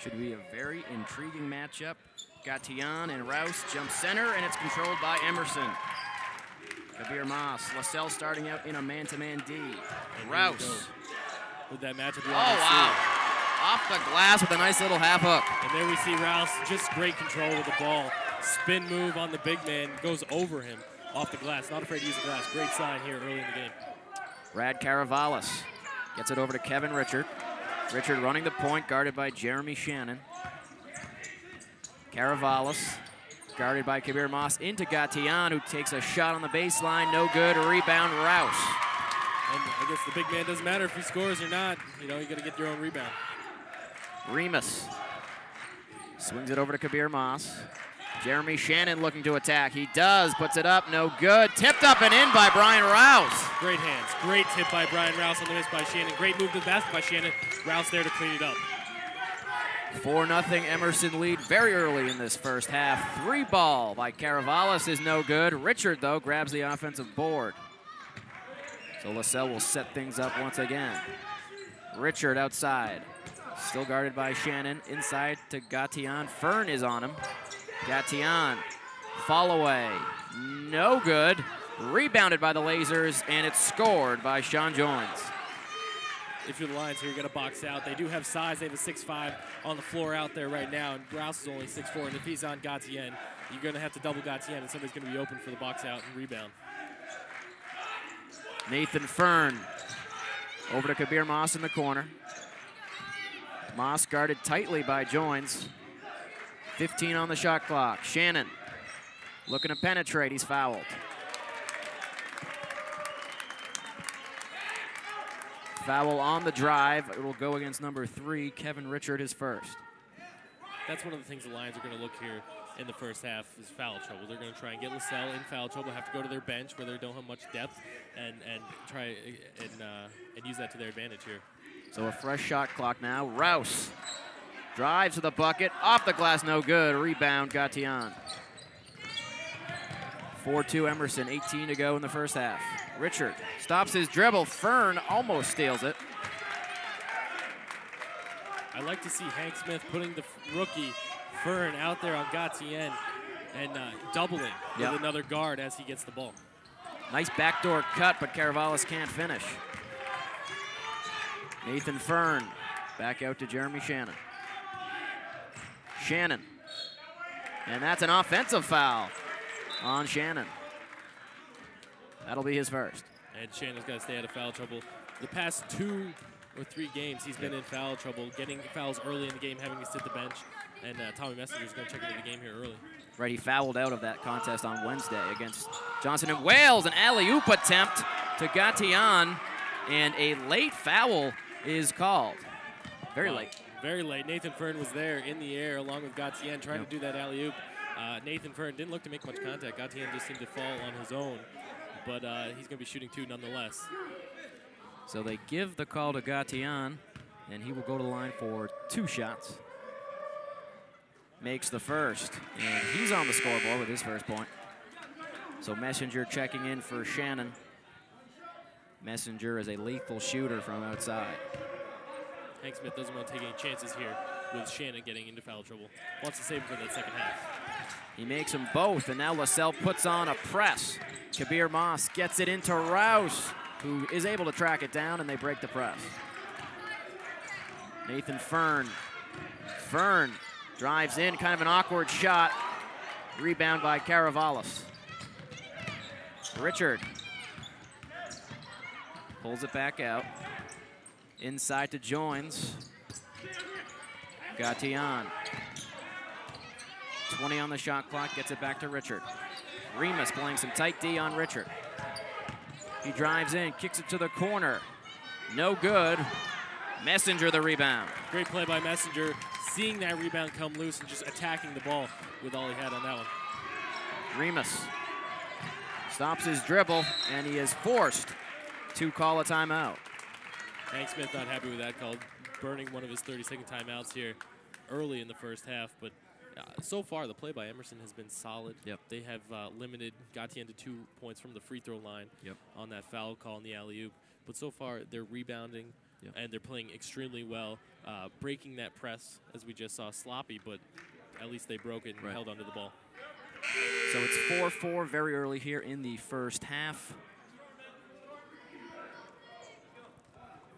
Should be a very intriguing matchup. Gatian and Rouse jump center, and it's controlled by Emerson. Kabir Mas, Lasell starting out in a man-to-man D. Rouse. With that matchup. Oh, wow. Off the glass with a nice little half hook. And there we see Rouse, just great control with the ball. Spin move on the big man, goes over him off the glass. Not afraid to use the glass. Great sign here early in the game. Brad Caravalis gets it over to Kevin Richard. Richard running the point, guarded by Jeremy Shannon. Caravalis guarded by Kabir Mas into Gatian, who takes a shot on the baseline. No good. Rebound, Rouse. And I guess the big man doesn't matter if he scores or not. You know, you got to get your own rebound. Remus swings it over to Kabir Mas. Jeremy Shannon looking to attack. He does, puts it up, no good. Tipped up and in by Brian Rouse. Great hands. Great tip by Brian Rouse on the miss by Shannon. Great move to the basket by Shannon. Rouse there to clean it up. 4-0 Emerson lead very early in this first half. 3 ball by Caravalis is no good. Richard, though, grabs the offensive board. So Lasell will set things up once again. Richard outside. Still guarded by Shannon. Inside to Gatian. Fern is on him. Gatian, fall away. No good. Rebounded by the Lasers, and it's scored by Sean Joins. If you're the Lions here, you got to box out. They do have size. They have a 6'5" on the floor out there right now, and Rouse is only 6'4", and if he's on Gatian, you're going to have to double Gatian, and somebody's going to be open for the box out and rebound. Nathan Fern over to Kabir Mas in the corner. Mas guarded tightly by Joins. 15 on the shot clock. Shannon looking to penetrate. He's fouled. Foul on the drive. It will go against number 3, Kevin Richard, his first. That's one of the things the Lions are going to look here in the first half is foul trouble. They're going to try and get Lasell in foul trouble, have to go to their bench where they don't have much depth, and try and use that to their advantage here. So a fresh shot clock now. Rouse drives to the bucket. Off the glass, no good. Rebound, Gatian. 4-2 Emerson, 18 to go in the first half. Richard stops his dribble. Fern almost steals it. I like to see Hank Smith putting the rookie Fern out there on Gatian and doubling with another guard as he gets the ball. Nice backdoor cut, but Caravalis can't finish. Nathan Fern back out to Jeremy Shannon. Shannon. And that's an offensive foul on Shannon. That'll be his first. And Shannon's got to stay out of foul trouble. The past 2 or 3 games, he's been in foul trouble, getting fouls early in the game, having to sit the bench. And Tommy Messenger's going to check into the game here early. Right, he fouled out of that contest on Wednesday against Johnson and Wales. An alley-oop attempt to Gatian, and a late foul is called. Very late. Very late. Nathan Fern was there in the air along with Gatian trying to do that alley-oop. Nathan Fern didn't look to make much contact. Gatian just seemed to fall on his own, but he's going to be shooting 2 nonetheless. So they give the call to Gatian, and he will go to the line for 2 shots. Makes the first, and he's on the scoreboard with his first point. So Messenger checking in for Shannon. Messenger is a lethal shooter from outside. Hank Smith doesn't want to take any chances here with Shannon getting into foul trouble. Wants to save him for that second half. He makes them both, and now Lasell puts on a press. Kabir Mas gets it into Rouse, who is able to track it down, and they break the press. Nathan Fern. Fern drives in, kind of an awkward shot. Rebound by Caravalis. Richard pulls it back out. Inside to Joins. Gatian. 20 on the shot clock, gets it back to Richard. Remus playing some tight D on Richard. He drives in, kicks it to the corner. No good. Messenger the rebound. Great play by Messenger, seeing that rebound come loose and just attacking the ball with all he had on that one. Remus stops his dribble, and he is forced to call a timeout. Hank Smith not happy with that call, burning one of his 30-second timeouts here early in the first half. But so far, the play by Emerson has been solid. Yep. They have limited Gatian to 2 points from the free throw line on that foul call in the alley-oop. But so far, they're rebounding. and they're playing extremely well, breaking that press, as we just saw, sloppy, but at least they broke it and held onto the ball. So it's 4-4 very early here in the first half.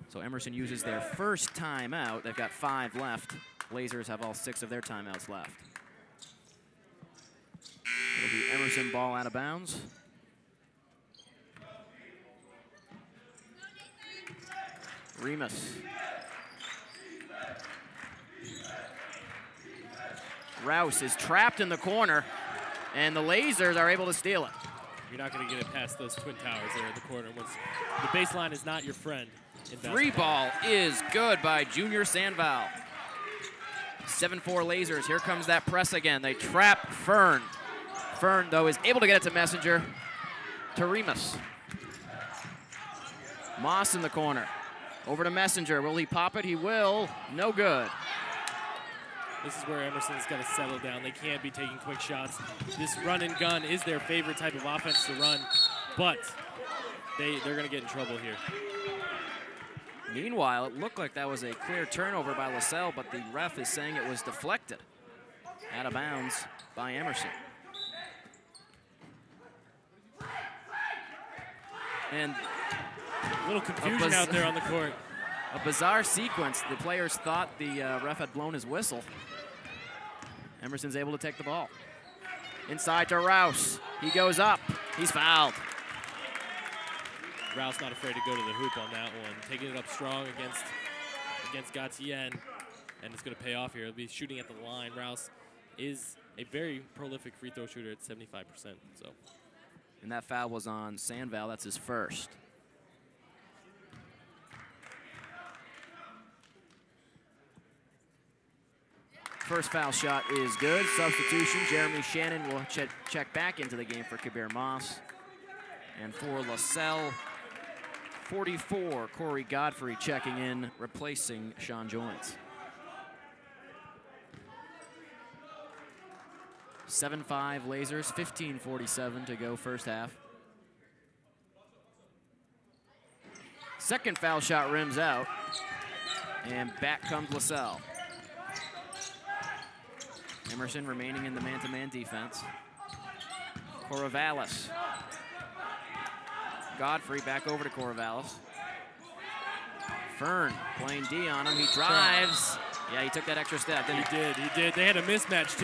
So Emerson uses their first timeout. They've got 5 left. Lasers have all 6 of their timeouts left. It'll be Emerson ball out of bounds. Remus. Rouse is trapped in the corner, and the Lasers are able to steal it. You're not going to get it past those twin towers there in the corner. Once the baseline is not your friend. 3 ball is good by Junior Sandval. 7-4 Lasers. Here comes that press again. They trap Fern. Fern, though, is able to get it to Messenger. To Remus. Moss in the corner. Over to Messenger. Will he pop it? He will. No good. This is where Emerson's got to settle down. They can't be taking quick shots. This run and gun is their favorite type of offense to run, but they're going to get in trouble here. Meanwhile, it looked like that was a clear turnover by Lasell, but the ref is saying it was deflected. Out of bounds by Emerson. And a little confusion out there on the court. A bizarre sequence. The players thought the ref had blown his whistle. Emerson's able to take the ball. Inside to Rouse. He goes up. He's fouled. Rouse not afraid to go to the hoop on that one. Taking it up strong against Gatien, and it's going to pay off here. He'll be shooting at the line. Rouse is a very prolific free throw shooter at 75%. So. And that foul was on Sandval. That's his first. First foul shot is good. Substitution, Jeremy Shannon will check back into the game for Kabir Moss. And for Lasell, 44, Corey Godfrey checking in, replacing Sean Joins. 7-5 Lasers, 15:47 to go first half. Second foul shot rims out, and back comes Lasell. Emerson remaining in the man-to-man defense. Corvallis. Godfrey back over to Corvallis. Fern playing D on him. He drives. Yeah, he took that extra step, didn't he? He did. They had a mismatch, too.